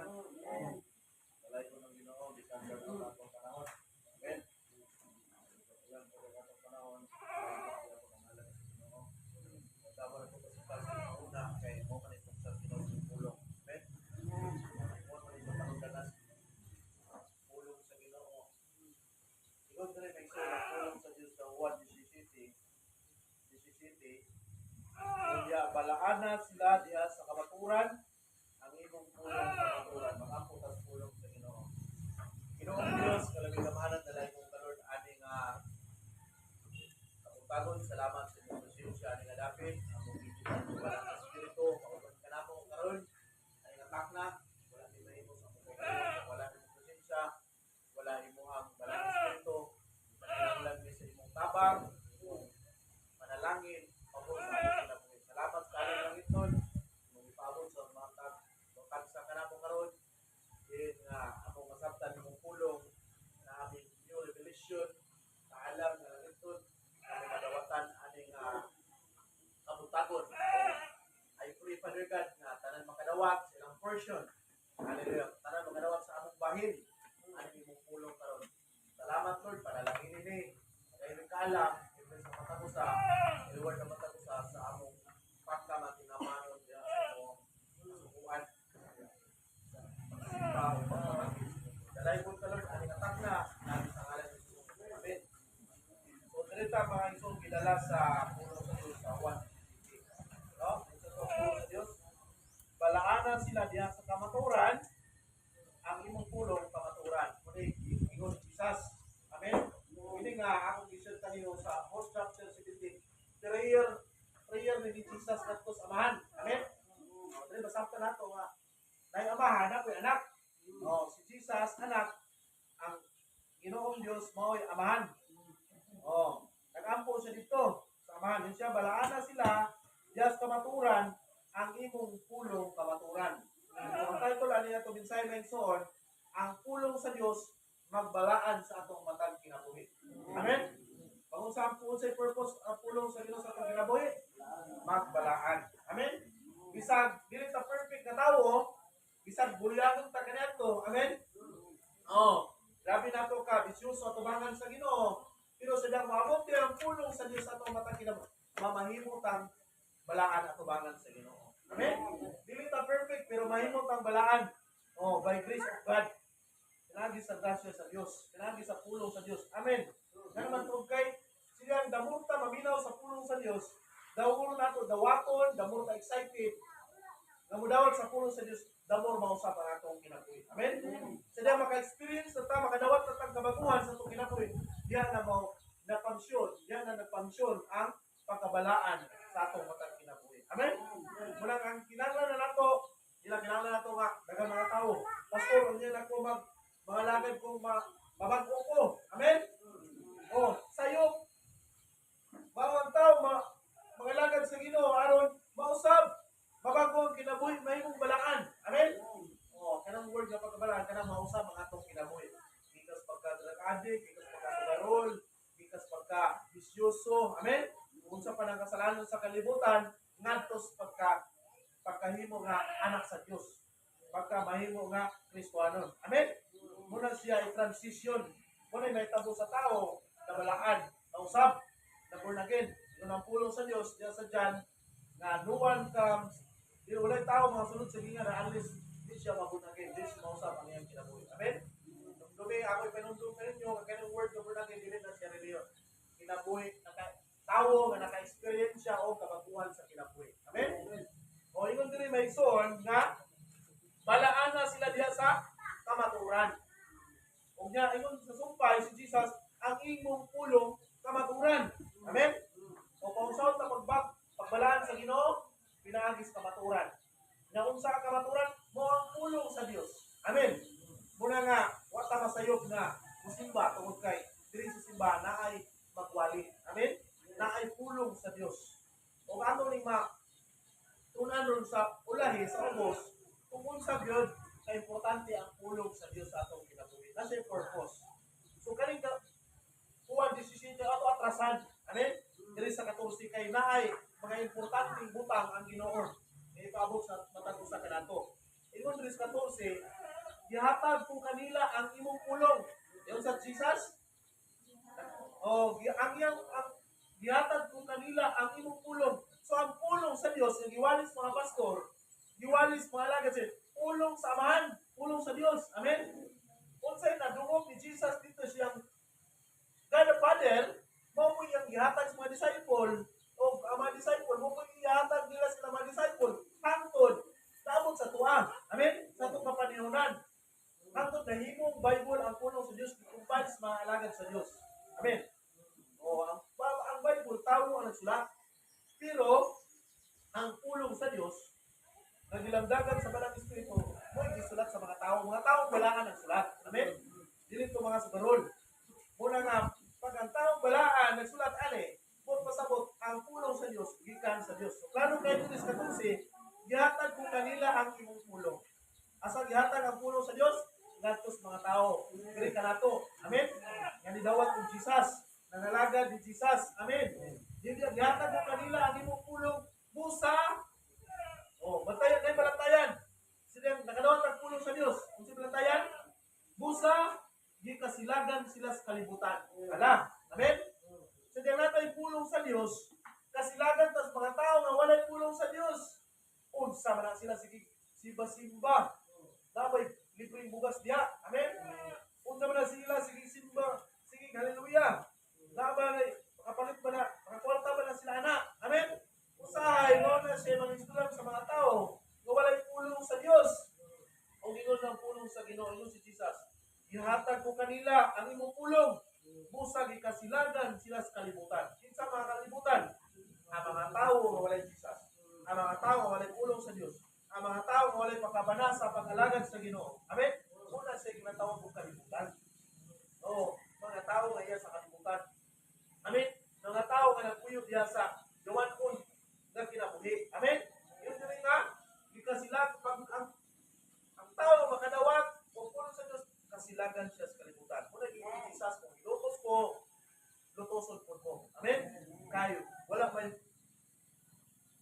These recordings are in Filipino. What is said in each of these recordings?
kamaturan. Balay ko ng Ginoo bisan sa atong panahon. Amen. Ilang po ang atong panahon. Balay ko ng ngalan ng Ginoo. Tama na po kasi sa una kay mo man itong sa Ginoo sa pulong. Amen. Mo man itong panungdanas pulong sa Ginoo. Igod diri may sura pulong sa Dios sa Juan 17. Kaya balaana sila diha sa kamaturan ang imong pulong sa kamaturan. Mag-ampo tas pulong sa Ginoo. Ginoong Dios, kalabing kamahanan na dahil mong kalord aning kaputagon. Salamat sa inyong presensya aning adapin. Ang mong bibigyan ng balang na spirito. Pauban ka na mo karon aning atak na. Wala din mahimo sa mong karon. Wala din mong presensya. Wala imuhang balang na spirito. Panalanglan mi sa imong tabang. Imong manalangin. Pabor sa among kinabuhi. Salamat sa aling langit nun. Imong ipabor sa mga tagsa ka na mo karon. Din nga among masabtan imong pulong na aming new revelation na alam na langit nun. Aming madawatan aning kabutagon. I pray, Father God, na tanan makadawat sa ilang portion. Hallelujah. Tanan makadawat sa among bahin. Aning imong pulong karon. Salamat, Lord, panalangin ini. Dahil kaalam, ibig sa mata ko sa reward na mata ko sa among pagkaman tinamanon diya sa imong sukuan. Sa pagkaman. Dalay po ka, Lord, aning atak na namin sa ngalan ng Jesus. Amen. So, dirita mga isong gidala sa pulong sa Diyos sa Juan 17. No? Ito sa pulong sa Diyos. Balaana sila diya sa kamaturan, ang imong pulong kamaturan. Muli, ingon Jesus. Amen. Ini nga akong isyon kanino sa Host chapter 17. Prayer ni Jesus kadto sa amahan. Amen. Dili basabta nato nga nay amahan ako anak. Si Jesus anak, ang Ginoong Dios mao'y amahan. Nagampo siya dito sa amahan. Yun siya balaana sila diya sa kamaturan ang imong pulong kamaturan. Ang title ani ato binsay na igsoon, ang pulong sa Dios magbalaan sa atong matag kinabuhi. Amen. Kung saan po sa purpose ang pulong sa Dios sa atong kinabuhi, magbalaan. Amen. Bisag dili ta perfect na tawo, bisag bulyagon ta kaniadto. Amen. Grabe nato ka bisyoso atubangan sa Ginoo, pero sadang maabot ang pulong sa Dios sa atong matag kinabuhi, mamahimo tang balaan atubangan sa Ginoo. Amen. Dili ta perfect pero mahimo tang balaan. By grace of God. Kinagi sa grasya sa Diyos. Kinagi sa pulong sa Diyos. Amen. Nga naman ito kay silang damor ta maminaw sa pulong sa Diyos. Damor na ito dawaton, damor ta excited. Nga mudawat sa pulong sa Diyos, damor mausap ang atong kinabuhi. Amen. Sadya maka-experience na ta, makadawat na tang kabaguhan sa atong kinabuhi. Diyan na mo napansyon. Diyan na nagpansyon ang pagkabalaan sa atong matang kinabuhi. Amen. Mula ang kinanglan na nato, ilang kinanglan nato nga, dagang mga tao. Pastor, hindi na ako mga lagad kong mabago ko. Amen? Sayo, bawang tao, mga lagad sa Ginoo aron mausab, mabago ang kinabuhi, mahimong balaan. Amen? Kanang word nga pagkabalaan, kanang mausab ang atong kinabuhi. Kikas pagka-drug addict, kikas pagka-sugarol, kikas pagka-bisyoso. Amen? Kung sa panang kasalanan sa kalibutan, ngadtos pagkahimo nga anak sa Dios. Pagka mahimo nga Kristohanon. Amen? Muna siya i-transition. Muna naitabo sa tao, nabalaan, nausab, na born again. Yun ang pulong sa Diyos, diya sa John, na no one comes, di ulay tao mga sunod sa ginga na unless di siya ma-born again. Di siya mausab ang iyang kinabuhi. Amen? Nung dumi, ako'y pinundong ka ninyo, kagano'ng word na born again, di rin na siya reliyon. Kinabuhi, tao nga naka-experience siya o kabaguhan sa kinabuhi. Amen? Ingon din may son nga balaan na sila diha sa kamaturan. Kung niya, ingon sa sumpay si Jesus, ang imong pulong kamaturan. Amen? Pausaw na pagbalaan sa Ginoo, pinaagis kamaturan. Nga unsa kamaturan, mo ang pulong sa Dios. Amen? Muna nga, wata masayog na musimba tungod kay diri sa simbahan na ay magwali. Amen? Na ay pulong sa Dios. O ano ni tunan ron sa ulahi, sa ubos, kung unsa gyud ka importante ang pulong sa Dios sa atong kinabuhi. Nasa yung purpose. So kaning kuwan 17 ato atrasan. Amen? Diri sa 14 kay naay mga importanteng butang ang Ginoo. May paabot sa matag usa kanato. ingon diri sa 14, gihatag ko kanila ang imong pulong. Yung sa Jesus, gihatag ko kanila ang imong pulong. So ang pulong sa Dios, yung giwalis mga pastor, giwalis mga alagad siya, pulong sa amahan, pulong sa Dios. Amen? Unsay nadungog ni Jesus dito siyang God the Father, mo mo yung gihatag sa mga disciple, o ang mga disciple, mo mo yung gihatag nila sila mga disciple, hangtod, naabot sa tuwa. Amen? Sa itong kapanihunan. Hangtod na himong Bible ang pulong sa Diyos, kumpad sa mga alagad sa Diyos. Amen? O, ang Bible, tao ang nagsulat. Pero, ang pulong sa Diyos, na nilamdagan sa Banal Espiritu, mo yung gisulat sa mga tao. Mga tao balaan ang sulat. Amen? Dili ito mga sugarol. Muna nga, pag ang taong balaan nagsulat ani, kung pasabot ang pulong sa Diyos, gikan sa Diyos. So, klaro kayo dito sa 14, gihatag ko kanila ang imong pulong. Asa gihatag ang pulong sa Diyos? Gatos mga tao. Kiri ka nato. Amen? Nga nidawat kong Jesus. Nanalagad ni Jesus. Amen? Gihatag ko kanila ang imong pulong. Busa. Bantayan kayo balantayan. Sila nakadawat ang pulong sa Diyos. Kung si balantayan, busa, gikasilagan sila sa kalibutan. Ala. Amen? So, diyan natin pulong sa Diyos, kasilagan tas mga tao na walay pulong sa Diyos. Unsa man sila sige simba-simba. Dabay libreng bugas diha. Amen? Unsa man sila sige simba, sige haleluya. Dabay makapalit ba na, makakwarta ba na sila anak. Amen? Usahay mo na siya mangistulang sa mga tao na walay pulong sa Diyos. O gingon ng pulong sa Ginoo, ingon si Jesus. Ihatag ko kanila ang imong pulong. Busag ikasilagan sila sa kalibutan. Kinsa mga kalibutan? Ang mga tao nga walay Jesus. Ang mga tao nga walay pulong sa Dios. Ang mga tao nga walay pagkabana sa pag-alagad sa Ginoo. Amen? Una siya ginatawag kong kalibutan. Mga tao nga iya sa kalibutan. Amen? Mga tao nga nagpuyog diya sa gawan-on nga kinabuhi. Amen? Yun din nga, ikasilag pag ang tao nga makadawat kung pulong sa Dios, kasilagan siya sa kalibutan. Muna gingon ni Jesus, kung ilutos ko, lutoson po mo. Amen? Kayo, wala may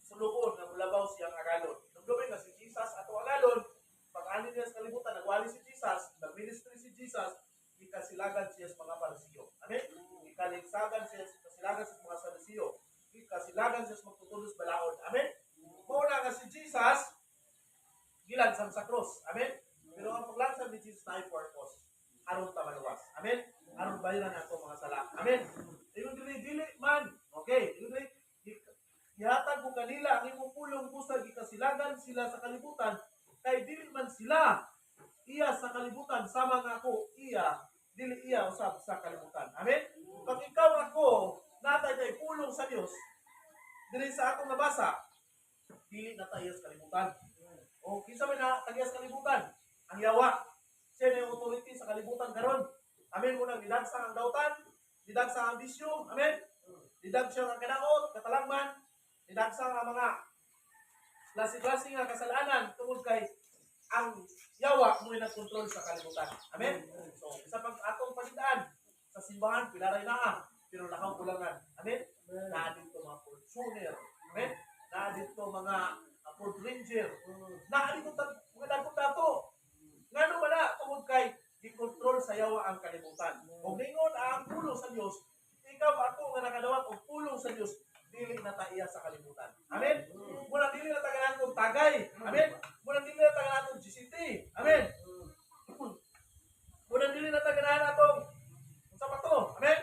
sulugon na mulabaw siyang agalon. Nung gawin nga si Jesus ato agalon, pag-anin niya sa kalibutan, nagwali si Jesus, nag-ministry si Jesus, ikasilagan siya sa mga Parisiyo. Amen? Ikaligsagan siya, ikasilagan siya sa mga Sadisiyo. Ikasilagan siya sa magtutulos balaod. Amen? Muna nga si Jesus, gilansang sa cross. Amen? Pero ang paglansang ni Jesus na ay purpose. Aron tamaluwas. Amen? Aron bayaran nato mga sala. Amen? Ingon dili man. Okay. Ingon dili ihatag ko kanila ang imong pulong busag ikasilagan sila sa kalibutan kay dili man sila iya sa kalibutan sama nga ako iya dili iya usab sa kalibutan. Amen? Pag ikaw ako natay kay pulong sa Dios dili sa atong nabasa dili na tayo sa kalibutan. O kinsa man na tagiya sa kalibutan? Ang yawa. Siya na yung authority sa kalibutan karon. Amen? Unang didagsang ang dautan, didagsang ang bisyo. Amen? Didagsang ang kadaot, katalagman, didagsang ang mga klase-klase nga kasalanan tungod kay ang yawa mo nagkontrol sa kalibutan. Amen? So, sa pag-atong palitaan sa simbahan, pilaray na pero lakaw kulangan. Amen? Naadin to mga fortuner. Amen? Naadin to mga Ford Ranger. Naadin to mga dato-dato. Ngano ba na tungod kay i-control sa yawa ang kalibutan. Kung ningon ang pulong sa Dios, ikaw ako nga nakadawat og pulong sa Dios, dili na ta iya sa kalibutan. Amen. Muna dili na ta ganahan tagay. Amen. Muna dili na ta ganahan GCT. Amen. Muna dili na ta ganahan atong unsa pa to? Amen.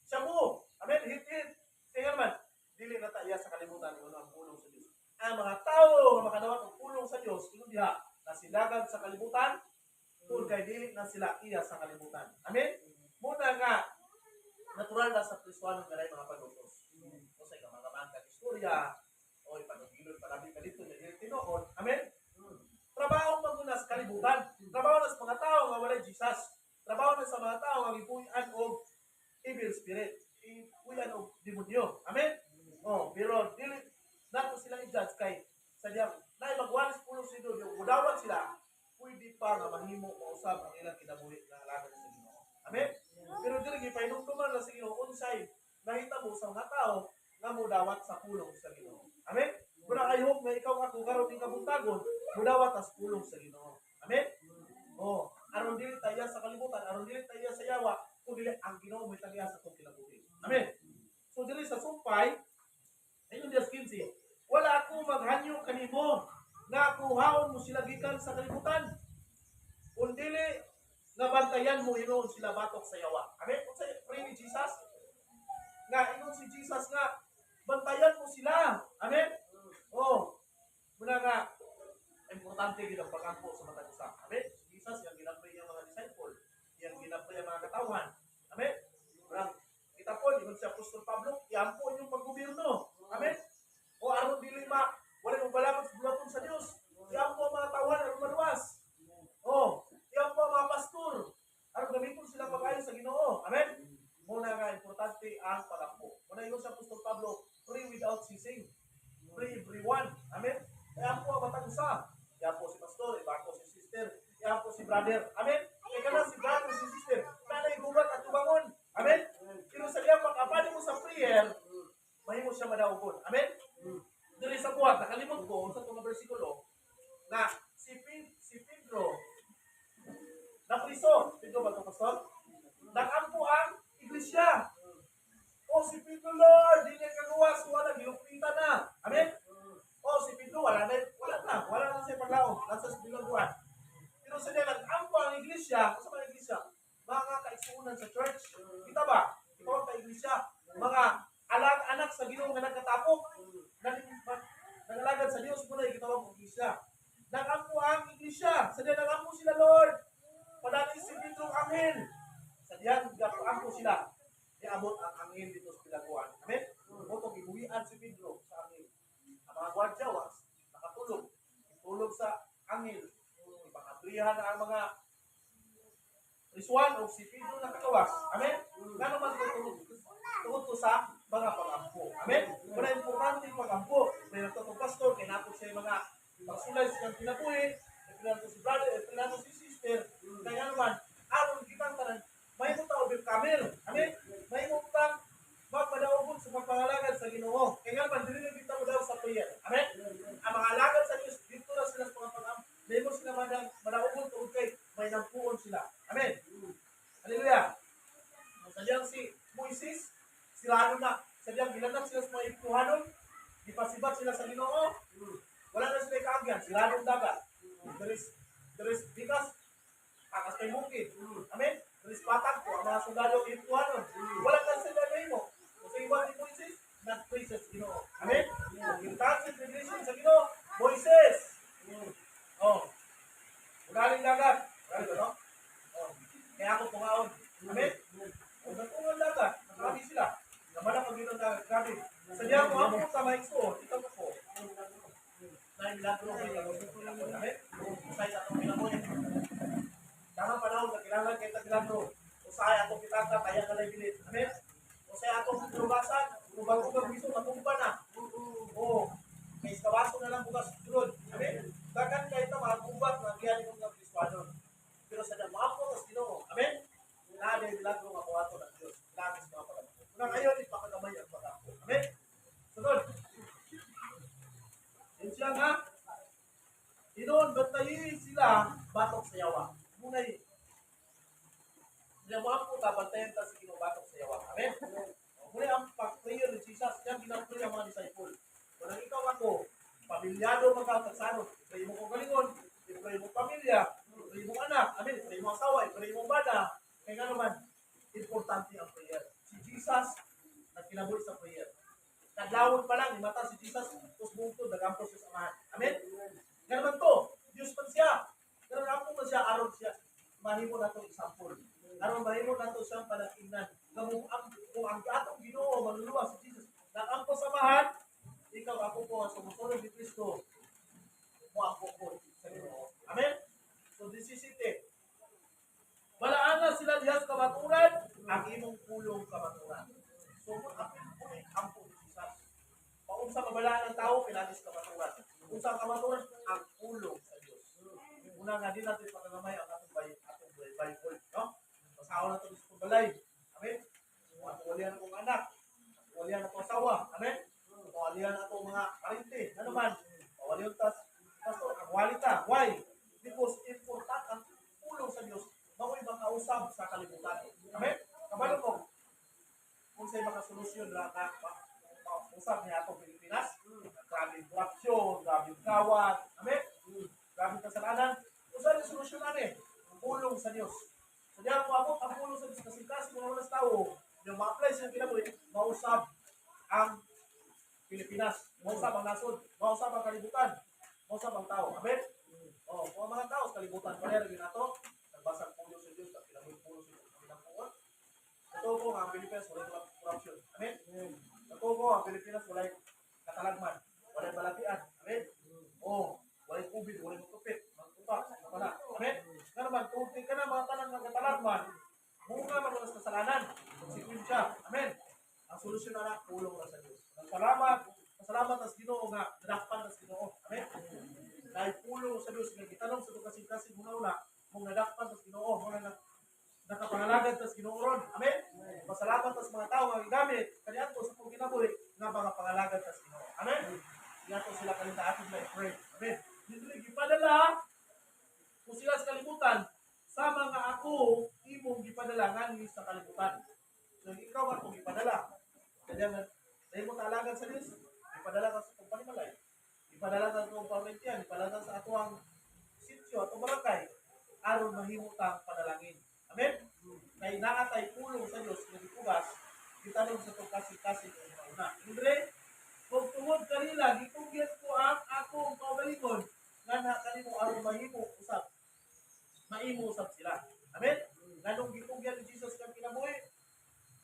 Shabu. Amen. Hit. Tingnan man, dili na ta iya sa kalibutan kuno ang pulong sa Dios. Ang mga tawo nga makadawat og pulong sa Dios, ingon diha, nasilagan sa kalibutan, kung kay dili na sila iya sa kalibutan. Amen? Muna nga, natural na sa Kristuano nga mga panutos. O sa ikamangaman ka istorya, o ipanugilod panabi ka dito, na tinoon. Amen? Trabaho maguna sa kalibutan. Trabaho na sa mga tao nga walay Jesus. Trabaho na sa mga tao nga gipuy-an og evil spirit. Ipuy-an og demonyo. Amen? Pero dili nato sila i-judge kay sa diyang na magwalis pulong sa Dios, yung udawat sila, pwede pa nga mahimo o usab ang ilang kinabuhi na alaga sa Ginoo. Amen? Pero dili gipainumduman na sa Ginoo unsay nahitabo sa mga tao nga modawat sa pulong sa Ginoo. Amen? Muna I hope nga ikaw ako karon ning kabuntagon Mudawat as pulong sa Ginoo. Amen? Oh, aron dili tayo sa kalibutan, aron dili tayo sa yawa, kung dili ang Ginoo may tagiya sa atong kinabuhi. Amen. So dili sa sumpay, ayun Dias 15. Wala ako maghanyo kanimo nga kuhaon mo sila gikan sa kalibutan. Kung dili nga bantayan mo hinuon sila batok sa yawa. Amen. Kung sa pray ni Jesus nga ingon si Jesus nga bantayan mo sila. Amen. Oh, muna nga importante gid ang pag-ampo sa matag usa. Amen. Jesus yang ginapray ang mga disciple, yang ginapray ang mga katawhan. Amen. Murang kita po ingon si Apostol Pablo, iampo yung paggobyerno. Amen. O aron dili wala mo balakat sa bulaton sa Dios. Iampo ang mga tawhan aron maluwas. Oh, iampo ang mga pastor aron gamiton sila pag-ayo sa Ginoo. Amen. Muna nga importante ang pag-ampo. Muna ingon si Apostol Pablo, pray without ceasing. Pray everyone. Amen. Iampo ang matag usa. Iampo si pastor, iampo si sister, iampo si brother. Amen. Kaya ka si brother, si sister, nanay gubat at tubangon. Amen. Pero sa diyan, pag-apali mo sa prayer, mahimo siya madaugon. Amen. Dili sa buhat, nakalimot ko sa itong versikulo na si Pedro na priso. Pedro ba ito, pastor? Nakampo ang iglesia. O si Pedro, Lord, di niya kagawas, wala, gilupitan na. Amen. O si Pedro, wala na siya paglaong. Nasa sa bilangguan. Pero sa diyan, nag-ampo ang iglesia. Sa mga iglesia, mga kaigsuunan sa church. Kita ba? Ito ang iglesia. Mga anak sa Ginoo nga nagkatapok. Nagalagad sa Dios muna gitawag og iglesia. Nag-ampo ang iglesia. Sa diyan nag-ampo sila, Lord. Padali si Pedro ang anghel. Sa diyan nag-ampo sila. Iabot ang anghel dito sa bilangguan. Amen. Moto gibuhian si Pedro sa anghel. Ang mga gwardiya was nakatulog. Tulog sa anghel. Ipakablihan na ang mga risuan o si Pedro nakagawas. Amen. Nga naman tungod ko sa mga pag-ampo. Amen. Kaya importante yung pag-ampo. May nagtatong pastor, kaya nato siya mga pagsulay sa kinabuhi, pinanto si brother, pinanto si sister. Kaya naman, aron kitang tanan, may mutang obib kamil. Amen. May mutang magpadaubon sa pagpangalagad sa Ginoo. Kaya naman, dili na kita mo daw sa prayer. Amen. Ang mga alagad sa Diyos, dito na sila sa mga pag-ampo. May mo sila madaubon tungkol kay may nampuon sila. Amen. Hallelujah. Sadyang si Moises, sila na, sadyang gilanap sila sa mga Iptuhanon, ipasibat sila sa Ginoo, wala na sila kaagyan, sila ng dagat. There is bigas, takas kay bukid. Amen? There is patag po, ang mga sundalo Iptuhanon. Wala na sila na mo. Kung sa iba ni Moises, not-pray sa Ginoo. Amen? Yung transit relation sa Ginoo, Moises. Oh. Ugaling dagat. Ugaling no? Oh. Kaya ako pungaon. Amen? Kung natungan dagat, nakabi sila. Naman ang pag-ino na gabi. Sa diyan mo, ako sa mga isuon, ito ko. Na milagro ko yung amen? Usay sa itong pinamoy. Tama panahon, kakilangan kayo sa milagro. Usay atong kitata, kaya ka lang bilit. Amen? Usay atong lubasan, kung bago ka gusto, matumba na. Oo. May iskabaso na lang bukas tulod. Amen? Dagan kayo ito, mga kumbat na biyan yung mga Kristuanon. Pero sa diyan, mga po, Ginoo. Amen? Na may milagro nga buhato ng Diyos. Langis mga pagkakas. Kung ngayon, ipakagamay ang pagkakas. Amen? Sunod. Yun siya nga. Inoon, bantayin sila batok sa yawa. Munay. Sila mga po, bantayan ta sa batok sa yawa. Amen? Munay ang pag-prayer ni Jesus. Yan ginapray ang mga disciple. Kung ikaw ako, pamilyado magkakagsano. Pray mo kong galingon. Pray mo pamilya. Pray mo anak. Amen? Pray mo asawa. Pray mo bana. Kaya nga naman, importante ang prayer. Si Jesus, nagkinabuhi sa prayer. Kadlawon pa lang, mata si Jesus, tapos bungtod, nag-ampo siya sa amahan. Amen? Nga naman to, Diyos man siya. Pero ampo man siya, aron siya. Mahimo na itong example. Aron mahimo na ito siyang palakinan. Kung ang atong Ginoo, maluluwa si Jesus, nag-ampo sa amahan, ikaw ako po, ang sumusunod ni Kristo, mo ako po sa Ginoo. Amen? So this is it. Balaan na sila diha sa kamaturan, ang imong pulong kamaturan. So, ang po ni Jesus. Paunsa mabalaan ng tao, pinatis kamaturan. Kung sa kamaturan, ang pulong sa Diyos. Una nga din natin pagkagamay ang atong Bible. No? Masahaw na ito sa balay. Amen? Walihan akong anak. Walihan akong asawa. Amen? Walihan akong mga parinte. Ano man? Walihan tas, pastor, ang Wali ta. Why? Because important ang pulong sa Dios mao'y makausab sa kalibutan. Amen? Kabalo ko, kung sa'yo makasolusyon na usap niya itong Pilipinas, grabing korupsyon, grabing kawat, amen? Grabing kasalanan, kung saan yung solusyon namin? Pulong sa Diyos. So diyan po ako, ang pulong sa Diyos kasi mga unas tao, yung ma-apply siya kinabuhi, mausap ang Pilipinas, mausap ang nasod, mausap ang kalibutan, mausap ang tao. Amen? O, kung ang mga tao sa kalibutan, kaya rin nato, nagbasang pulong sa Diyos, at kinabuhi pulong sa Diyos, ang pinampuon. Ito po ang Pilipinas, walang corruption. Amen? Ito po ang Pilipinas, walang katalagman, walang balatian. Amen? O, walang COVID, walang utupit, magtutak, wala. Amen? Nga naman, tutin ka na mga tanang ng katalagman, bunga mga kasalanan, konsekwensya. Amen? Ang solusyon na pulong na sa Diyos. Salamat as Ginoo nga nadakpan as Ginoo. Amen. Dahil pulong sa Diyos nga gitanong sa kasing-kasing una mong nadakpan as Ginoo, mo na nakapangalagad as Ginoo ron. Amen. Pasalamat as mga tao nga gigamit kaniadto sa pong kinabuhi nga mga pangalagad as Ginoo. Amen. Yato sila kalinta atin na pray. Amen. Dili gipadala kung sila sa kalibutan sa mga ako imong gipadala ngani sa kalibutan. So ikaw ako gipadala. Kaya dahil mo talagan sa Diyos, ipadala ka sa itong panimalay, ipadala ka sa itong pamilyan, ipadala ka sa atong sityo, atong barangay, aron mahimo tang panalangin. Amen? Kaya naatay pulong sa Diyos na itugas, gitanong sa itong kasing-kasing ng una. Hindi, kung tungod kanila, gitugyas ko ang akong kaugalingon, nga na kanimo aron mahimo usap. Mahimo usap sila. Amen? Ganong gitugyan ni Jesus kang kinabuhi,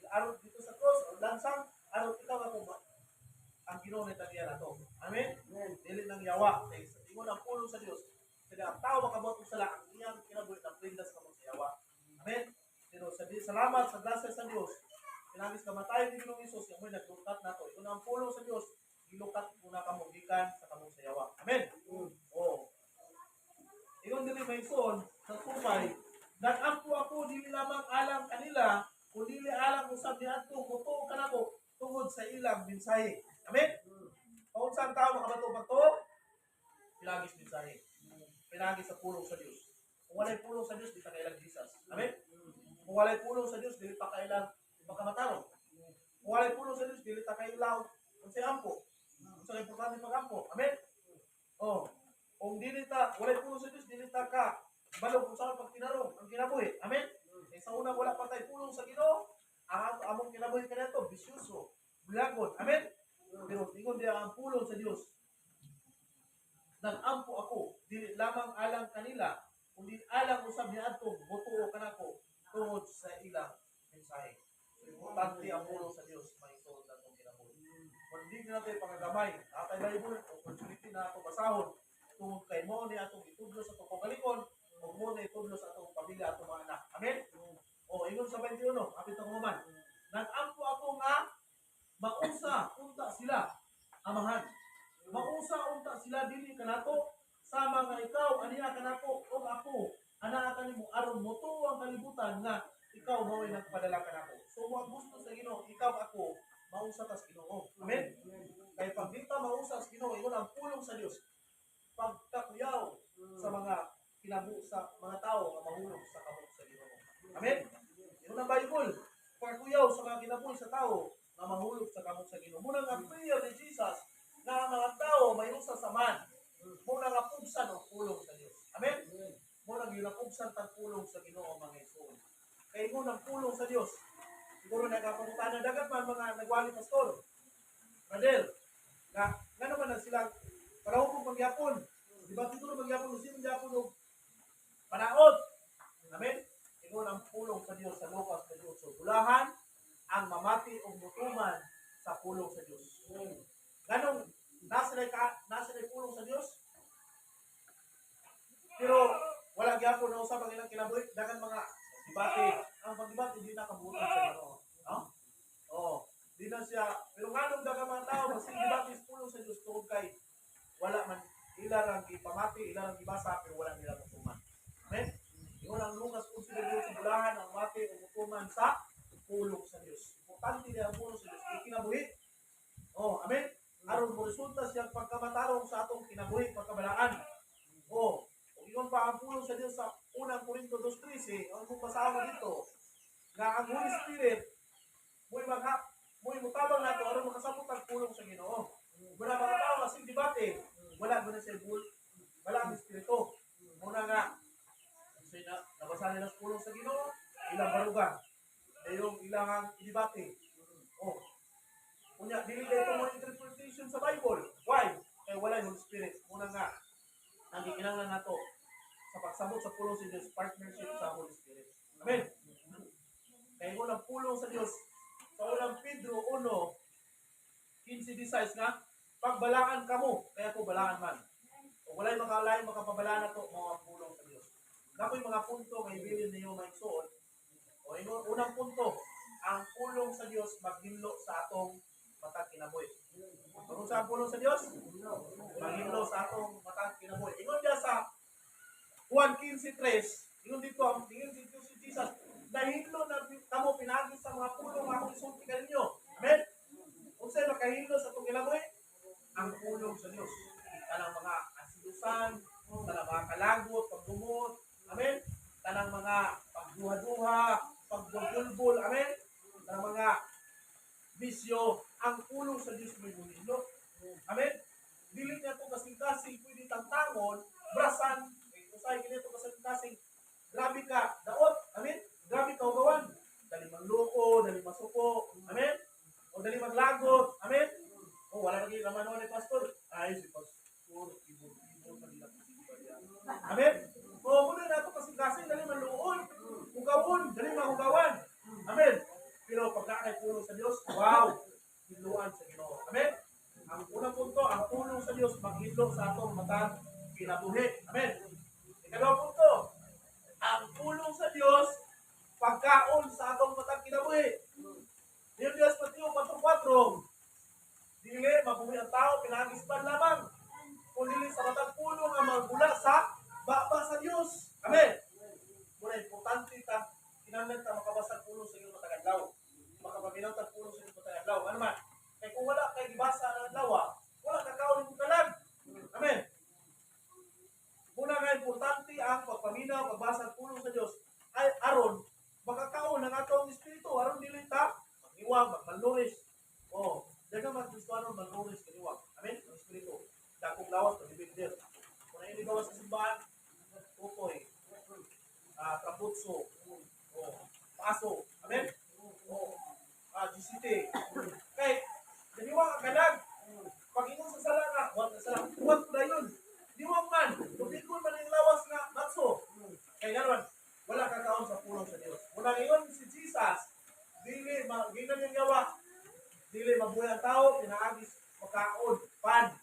aron dito sa cross, o lansang, aron ikaw ako ang Ginoo ni tagya nato. Amen. Dili nang yawa kay sa ingon ang pulong sa Dios. Kaya ang tao makabot og sala ang iyang kinabuhi ng prindas ka sa yawa. Amen. Pero sa salamat sa grasya sa Dios. Kinahanglan kamatayon ni Ginoong Hesus yang mo'y naglukat nato. Ingon ang pulong sa Dios, gilukat muna kamo gikan sa kamong sa yawa. Amen. Oh. Ingon dili may son sa tumay, nag-ampo ako dili lamang alang kanila, kundi alang usab niadto mutuo kanako tungod sa ilang mensahe. Amen? Kung saan tao makabato-bato, pinagis mensahe. Pinagis sa pulong sa Diyos. Kung walay pulong sa Diyos, di pa kailang Jesus. Amen? Kung walay pulong sa Diyos, di pa kailang makamataro. Kung walay pulong sa Diyos, di pa kailang kung sa ampo. Kung sa importante pag-ampo. Amen? Oh. Kung di ta, walay pulong sa Diyos, di ta ka balog kung saan pagtinarong ang kinabuhi. Amen? Eh, sa una wala pa tayo pulong sa Ginoo, ang among kinabuhi ka nito, bisyoso, bulagon. Amen? Pero ingon diya ang pulong sa Dios. Nag-ampo ako, dili lamang alang kanila, kundi alang usab niadto motuo kanako tungod sa ilang mensahe. So importante ang pulong sa Dios mahisod natong kinabuhi. Kung hindi natin pangagamay, atay Bible, opportunity na ato basahon tungod kay mo ni atong itudlo sa atong pagalikon, o mo ni itudlo sa atong pamilya, atong mga anak. Amen? O ingon sa 21, apit ang human. Nag-ampo ako nga mausa unta sila amahan. Mausa unta sila dili kanato sama nga ikaw aniya kanako o ako ana kanimo aron motuo ang kalibutan nga ikaw mao'y nagpadala kanako. So mo gusto sa Ginoo ikaw ako mausa tas Ginoo. Amen. Kay pag di ta mausa sa Ginoo ingon ang pulong sa Dios. Pagkakuyaw sa mga kinabu sa mga tao nga mahulog sa kamot sa Ginoo. Amen. Ingon ang Bible, pagkuyaw sa mga kinabuhi sa tao na mahulog sa kamot sa Ginoo. Muna nga prayer ni Jesus na ang mga tao may usa sa man. Muna nga pugsan ang pulong sa Dios. Amen? Muna nga ginapugsan ang pulong sa Ginoo mga Igsoon. Kaya mo ng pulong sa Dios. Siguro nagkapangutan na dagat man mga nagwali pastor. Brother, nga naman na silang palahupong pagyapon. Di ba siguro pagyapon o sino magyapon o panaod. Amen? Ingon ang pulong sa Dios sa Lucas 18. Bulahan ang mamati o mutuman sa pulong sa Diyos. Ganong, nasa na pulong sa Diyos, pero wala gyapon na usap ang ilang kinabuhi, dagan mga debate. Ang pagdebate hindi nakabutan sa Ginoo. No? Oh, di na siya, pero nganong dagang mga tao, mas debate is pulong sa Diyos tungkol kay wala man, ilarang ipamati, ilarang ibasa, pero wala nila mutuman. Amen? Ingon ang Lucas 11:12, bulahan ang mati o mutuman sa pulong sa Diyos. Importante niya ang pulong sa Diyos. Ikinabuhi. Oh, amen? Aron mo resulta siyang pagkamatarong sa atong kinabuhi, pagkabalaan. lugar. Yung ilang debate. Oh. Kunya, dili kayo itong mga interpretation sa Bible. Why? Kaya wala yung Holy Spirit. Muna nga, ang gikinanglan nato sa pagsabot sa pulong sa Diyos, partnership sa Holy Spirit. Amen? Kaya unang pulong sa Diyos, sa unang Pedro 1:15-16 nga, pagbalaan kamo, kaya ko balaan man. O wala'y makalain, makapabalaan na to, mga pulong sa Diyos. Dapat yung mga punto, may bilin niyo may suot. O unang punto, ang pulong sa Diyos maghinlo sa atong matang kinabuhi. Kung sa pulong sa Diyos, maghinlo sa atong matang kinabuhi. Ingon niya sa Juan 15:3, ingon dito, tingin dito si Jesus, nahinlo na kamo pinagi sa mga pulong akong isulti kaninyo. Amen? Kung sa'yo makahinlo sa atong kinabuhi, ang pulong sa Diyos. Tanang mga asidusan, tanang mga kalagot, pagdumot, amen? Tanang mga pagduha-duha, pagbulbul, amen? Tanang mga bisyo, ang pulong sa Diyos may munilo. Amen? Dili niya ito kasing-kasing pwede tangtangon, brasan, usay ganito kasing-kasing, grabe ka, daot, amen? Grabe ka ugawan, dali manluko, dali masuko, amen? O dali maglagot, amen? O wala lagi naman ni pastor, ay si pastor, ibon kanila amen? O muna na ito kasing-kasing, dali manluon, ugawon, dali mahugawan, amen? Pero pagka ay pulong sa Diyos, wow! Hinluan sa Ginoo. Amen? Ang unang punto, ang pulong sa Diyos, maghinlo sa atong matang kinabuhi. Amen? Ikalawang punto, ang pulong sa Diyos, pagkaon sa atong matang kinabuhi. Yung Diyos Mateo 4:4, dili, mabuhi ang tao, pinagispan lamang. Kung dili sa matang pulong ang magmula sa baba sa Diyos. Amen? Muna, importante ta, kinahanglan ta makabasa pulong sa iyong matang adlaw. Makapaminaw ta pulong sa iyong matang adlaw. Ano man? Kaya kung wala kay gibasa ng adlaw, wala kakaon ng kalag. Amen. Muna nga importante ang pagpaminaw, pagbasa ng pulong sa Diyos ay aron makakaon ng atong espiritu, aron dili ta magiwag, magmaluris. Oh, daga man gusto aron magmaluris kaniwag. Amen. Ang espiritu. Dakong lawas pagibigdir. Kung hindi gawas sa simbahan, tutoy, traputso, paso. Amen. GCT. Kay, daniwa ka kalag. Pag ingon sa sala nga, huwag na yun. Diwang man, lumikon man yung lawas nga, matso. Kaya gano'n, wala kakaon sa pulong sa Diyos. Muna ngayon si Jesus, dili, ginan yung yawa, dili mabuhay ang tao, pinaagis, makaon, pan.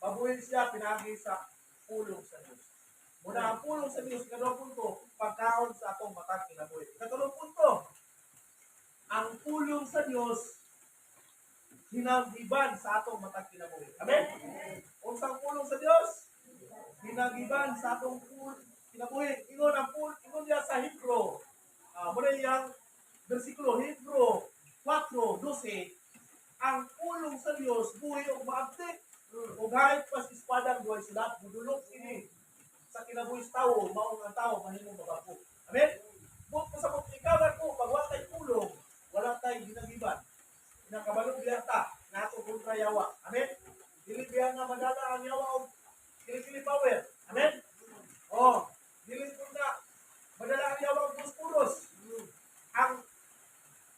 Mabuhay siya, pinaagis sa pulong sa Diyos. Muna ang pulong sa Diyos, katulong punto, pagkaon sa atong matang kinabuhi. Katulong punto, ang pulong sa Diyos, hinagiban sa atong matang kinabuhi. Amen? Unsang pulong sa Diyos, hinagiban sa atong kinabuhi. Ingon ang ingon niya sa Hebrew. Muna yung versikulo, Hebrew 4:12, ang pulong sa Diyos, buhay o maabtik. O kahit pas ispadang buhay sila, budulog ini sa kinabuhi sa tao, maong ang tao, mahimong mabapo. Amen? Bukod pa sa ikaw ko, pag wala tayo pulong, wala tayong ginagiban. Nakabalog biya ta, na ato kontra yawa. Amen? Dili biya nga madala ang yawa o kilikili power. Amen? O, dili po na madala ang yawa o puros-puros. Ang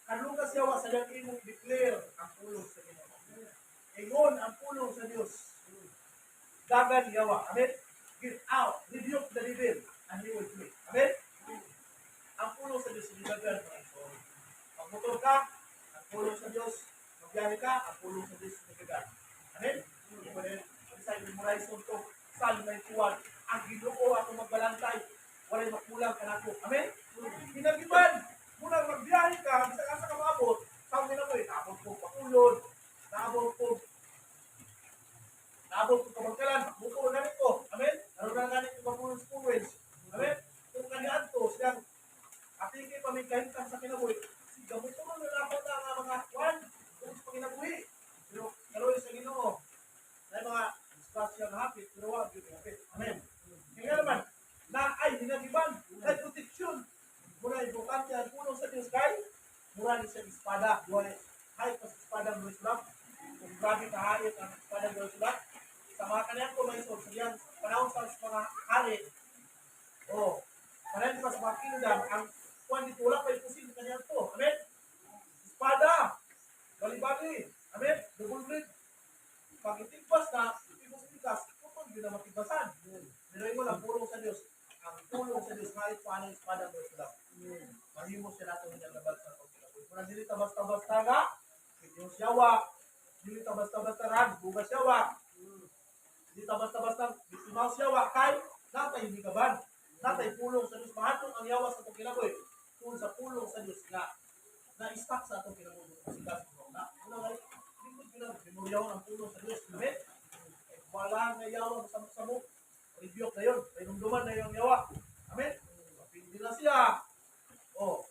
kanlugas yawa sa dyan imong declare ang pulong sa Ginoo. Ingon ang pulong sa Diyos. Dagan yawa. Amen? Get out. Rebuke the devil and he will flee. Amen? Ang pulong sa Diyos, hindi dagan. Pag motor ka, ang pulong sa Diyos, magbiyahe ka, ang pulong sa Diyos, hindi dagan. Amen? Sa memorize mo ito, Psalm 91, ang Ginoo ako magbalantay, walay makulang ka na ako. Amen? Hinagiban, muna magbiyahe ka, bisa ka sa kamabot, tawag nila mo eh, naabot ko pakulod, naabot ko kamagkalan, buko na rin ko. Amen? Naroon na ganit ko mapulong-pulong. Amen? Kung kanyaan to, siyang apikay pamigkahintan sa kinabuhi, si gamito mo nalapat na ang mga kwan, kung sa kinabuhi. Pero, kaloy sa Ginoo, na mga disgrasya na hapit, pero wag yun hapit. Amen? Kaya naman, na ay hinagiban, ay proteksyon. Muna importante ang pulong sa Diyos kay, mura ni siya espada, buhay, ay body. Amen? Double bread. Pag itigpas na, itigpas, putol, yun na matigbasan. Pero yun ang pulong sa Diyos. Ang pulong sa Diyos, kahit paano yung espada mo sila. Mahimo siya natin yung nagabal sa pagkakapoy. Kung dili ta basta-basta nga, yung siyawa, dili ta basta-basta nga, bugas siyawa. Dili ta basta-basta, bitimaw siyawa, kay, natay hindi kaban. Natay pulong sa Diyos. Mahatong ang yawa sa itong kinaboy. Kung sa pulong sa Diyos nga, na-stack sa itong kinaboy. Kasi kasi mo na. Ano nga, lingkod ko lang, memoryawan ang pulong sa Diyos. Amen? Wala nga yawa sa samok. Rebuke na yun. Pinumduman na yung yawa. Amen? Pindi na siya. O,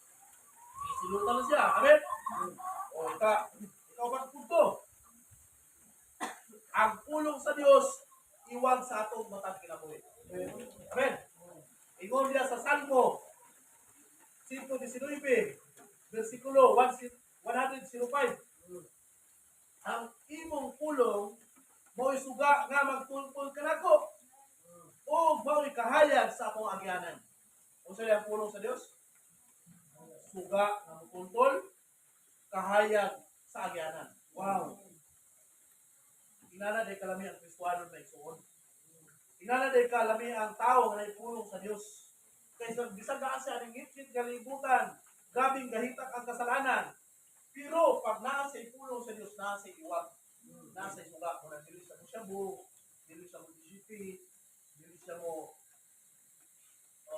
silutan na siya. Amen? O, ikaw ba punto? Ang pulong sa Diyos, iwag sa atong matang kinabuhi. Amen? Ingon niya sa Salmo 119, versikulo 105. Ang imong pulong mo'y suga nga magtultol kanako o mo'y kahayag sa akong agyanan. Kung sa'yo ang pulong sa Diyos, suga nga magtultol, kahayag sa agyanan. Wow! Inana day kalami ang Kristuano na isuon. Inana day kalami ang tao nga naipulong sa Diyos. Kaysa bisag na siya ring ngit kalibutan, gabing gahitak ang kasalanan. Pero pag nasa ipulong sa Diyos, nasa iwag, nasa isuga, kung dili siya mo shabu, dili siya mo DGP, dili siya mo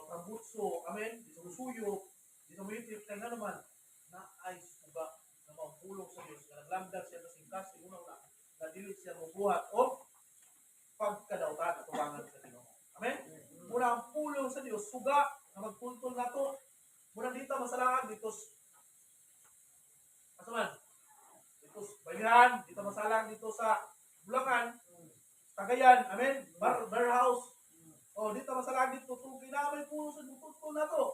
prambutso, amen, di siya mo suyo, di siya mo itip, kaya nga naman, na ay suga na mapulong sa Diyos, na naglamdag siya sa singkas, unang na dili siya mo buhat o pagkadautan at tuwangan sa Diyos. Amen? Muna ang pulong sa Diyos, suga na magpultol na to, muna dito masalaan, dito asaman, dito Bayan, dito masalang, dito sa Bulacan, Cagayan, amen, Bar House, o dito masalang, dito tugi na may pulong sa Diyos, na to.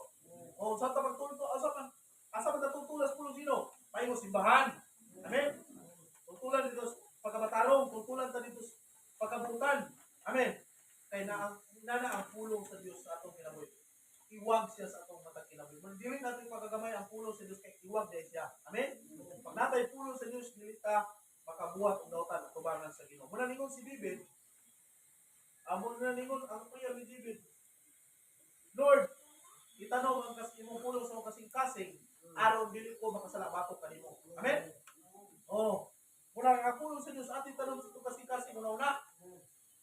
O saan ta magtultol, asaman natutulas pulong sino? Pahingo simbahan, amen? Tultulan dito pagkabatarong, tultulan ta dito pagkabutan, amen? Kaya na ang pulong sa Diyos sa atong kinabuhi. Iwag siya sa atong matang kinabuhi. Dili natin pagagamay ang pulong sa Diyos kay iwag dahil siya. Amen? Pag natay pulong sa Diyos, dili ta makabuhat og dautan at tubangan sa Ginoo. Muna ningon si David, muna ningon ang prayer ni David, Lord, itanong ang imong pulong sa kasing-kasing, aron dili ko makasala batok kanimo. Amen? Oh, muna ang pulong sa Diyos ating tanong sa kasing-kasing una-una,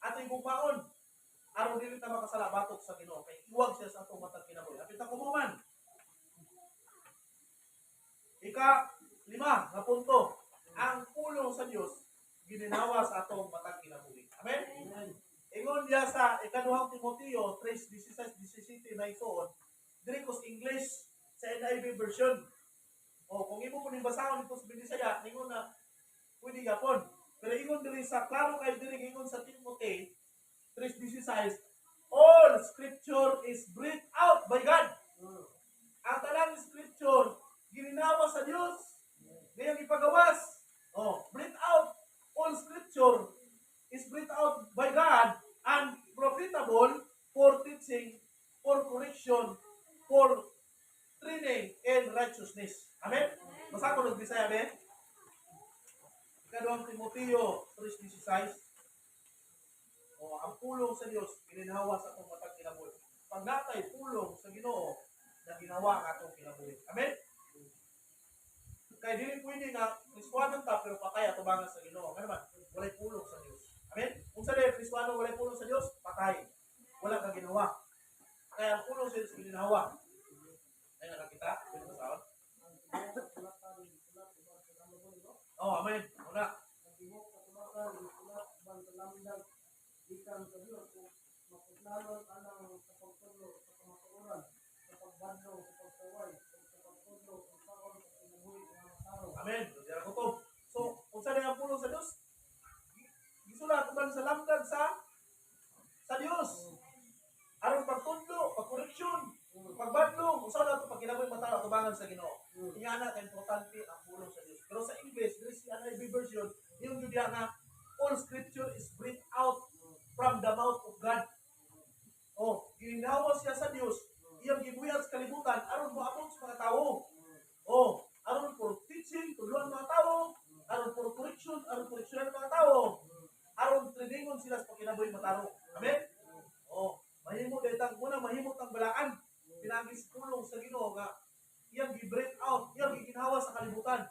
ating bupaon, aron dili ta makasala batok sa Ginoo kay iwag siya sa atong matang kinabuhi. Apit ako mo man. Ika-5 nga punto. Ang pulong sa Diyos gininawa sa atong matang kinabuhi. Amen? Ingon diya sa ikaduhang Timoteo 3:16-17 na isuon, diri ko sa English sa NIV version. O kung imo po basahon dito sa Bisaya, ingon na pwede gapon. Pero ingon diri sa klaro kay diri ingon sa Timoteo 3:16, all scripture is breathed out by God. Ang tanang scripture gininawa sa Dios. Ngayong ipagawas. Breathe out. All scripture is breathed out by God and profitable for teaching, for correction, for training in righteousness. Amen? Basta ko nagbisaya, amen? Ikaduhang Timoteo 3:16. Ang pulong sa Diyos, gininawa sa atong matang kinabuhi. Pag natay pulong sa Ginoo, na ginawa ang atong kinabuhi. Amen? Kaya dili pwede nga Kristuano ta pero patay at tubangan sa Ginoo. Ano man? Walay pulong sa Dios. Amen? Kung sa dili Kristuano walay pulong sa Dios, patay. Wala ka ginawa. Kaya ang pulong sa Dios ginawa. Ay nakakita? Dito sa saon? Amen. Una. Ikan sa Diyos, maputlalo anang sa pagtulo, sa kamatuoran, sa pagbadlo, sa pagkaway, sa pagtulo, sa taon, sa pinabuhi, ng tao. Amen. Diyara ko to. So, kung saan ang pulong sa Diyos, gisulat kung sa lamdag sa Diyos. Aron pagtulo, pagkoreksyon, pagbadlo, kung saan ito pagkinaboy matao, tubangan sa Ginoo. Iyana ka importante ang pulong sa Diyos. Pero sa English, there is an NIV version, yung Judia na, all scripture is breathed out from the mouth of God. Ginawa siya sa Diyos, iyang gibuyat sa kalibutan, aron moabot sa mga tao. Aron for teaching, tuluan mga tao, aron aron proteksyonan ng mga tao. Aron trainingon sila sa pagkinabuhi mataro. Amen? O, mahimo daytang muna mahimo tang balaan. Pinagis pulong sa Ginoo nga iyang gi-break out, iyang giginhawa sa kalibutan.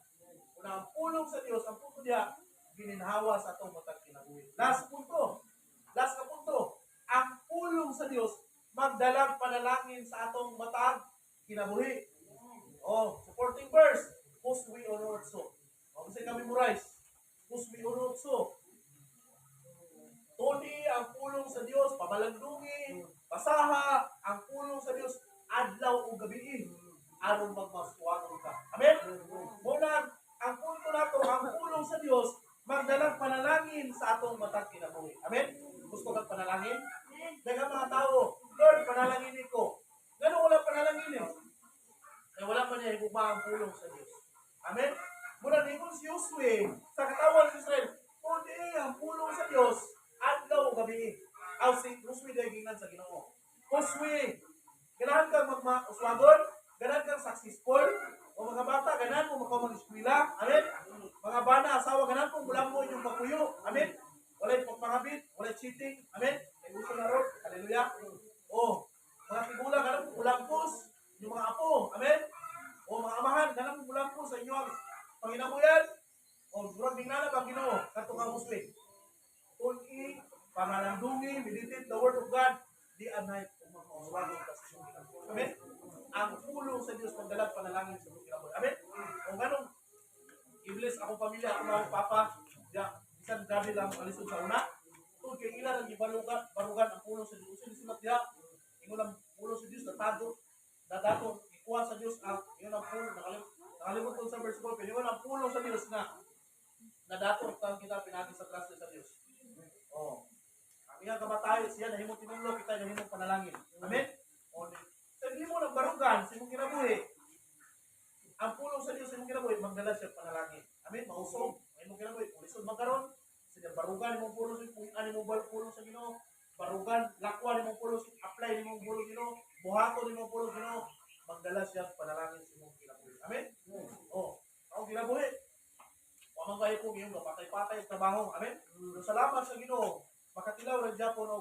Una ang pulong sa Dios, ang punto diha gininhawa sa atong matag kinabuhi. Last punto. Last na punto. Ang pulong sa Dios magdalag panalangin sa atong matag kinabuhi. Oh, supporting verse. Kuswi onotso. O, kasi ka-memorize. Kuswi onotso. Tuni ang pulong sa Dios, pamalandungi, basaha ang pulong sa Dios, adlaw o gabi. Aron magmaswagon ka. Amen? Muna, ang punto nato, ang pulong sa Dios, magdalag panalangin sa atong matag kinabuhi. Amen? Gusto kang panalangin? Daghang mga tao, Lord, panalangin ko. Ganun wala panalangin eh. Kaya wala pa niya higugma ang pulong sa Diyos. Amen? Muna ningon si Josue sa katawan ng Israel, kundi ang pulong sa Diyos, adlaw o gabi. Aw si Josue dahil gingan sa Ginoo. Josue, ganahan kang magmauswagon, ganahan kang successful, o mga bata, ganahan mo makamag-eskwela. Amen? Mga bana, asawa, ganahan mo mulang mo inyong pagpuyo. Amen? Walay pagpangabit, walay cheating. Amen? May gusto na ron. Hallelujah. O, mga tigulang, ganahan mo mulangkos, yung mga apo. Amen? O mga amahan, ganahan mo mulangkos sa inyong panginabuyan. O, durang dingnana bang Ginoo, kato nga Muslim. Tuni, pangalandungi, meditate the word of God, di anay umauswagon ka sa inyong kinabuhi. Amen? Ang pulong sa Diyos magdalag panalangin sa inyong kinabuhi. Amen? O ganong, i-bless akong pamilya, akong mga papa, diya, isang grabe lang alisod sa una. Ito, kay ilan ang barugan ang pulong sa Diyos. Kasi sulat diya, ingon ang pulong sa Diyos, dadato, ikuha sa Diyos ang, ingon ang pulong, nakalimot ko sa verse 4, ingon ang pulong sa Diyos na, nadato ang kita pinagi sa trust sa Diyos. Oh. Ang iyang kamatay, siya nahimong tinulog, kita nahimong panalangin. Amen? O, sabi mo ng barugan, sa imong kinabuhi, ang pulong sa Diyos sa imong kinabuhi, magdala siya panalangin. Amen? Mausog. Ang imong kinabuhi, pulisod magkaroon, sa barugan, imong pulong sa imong pulong sa Ginoo, barugan, lakwa, imong pulong, apply, imong pulong Ginoo, buhato, imong pulong Ginoo, magdala siya panalangin sa imong kinabuhi. Amen? O, ang kinabuhi, wamang kayo kong iyong kapatay-patay sa trabaho. Amen? Salamat sa Ginoo, makatilaw ng Japon o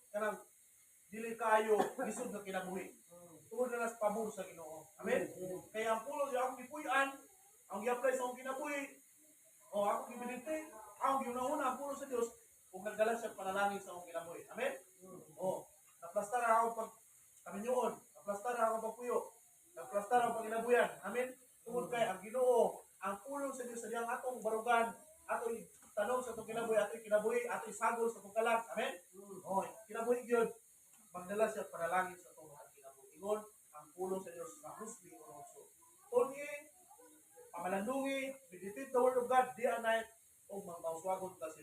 kanang dili kayo lisod na kinabuhi. Tungod na nas pabor sa Ginoo. Amen? Kaya ang pulong sa akong gipuy-an, ang gi-apply sa akong kinabuhi, o akong gibilite, akong giuna-una ang pulong sa Dios, kung nagdala siya panalangin sa akong kinabuhi. Amen? O, naplastar akong pag kaminyoon, naplastar akong pagpuyo, naplastar akong pagkinabuyan. Amen? Tungod kay ang Ginoo, ang pulong sa Dios sa diyang atong barugan, atong tanong sa itong kinabuhi, atong sagol sa itong kalag. Amen? O, kinabuhi yun, magdala siya panalangin sa itong mga kinabuhi. Ingon, ang pulong sa Diyos sa husli o nonso. Tungi, pamalandungi, meditate the word of God, day and night, o mauswagon ka sa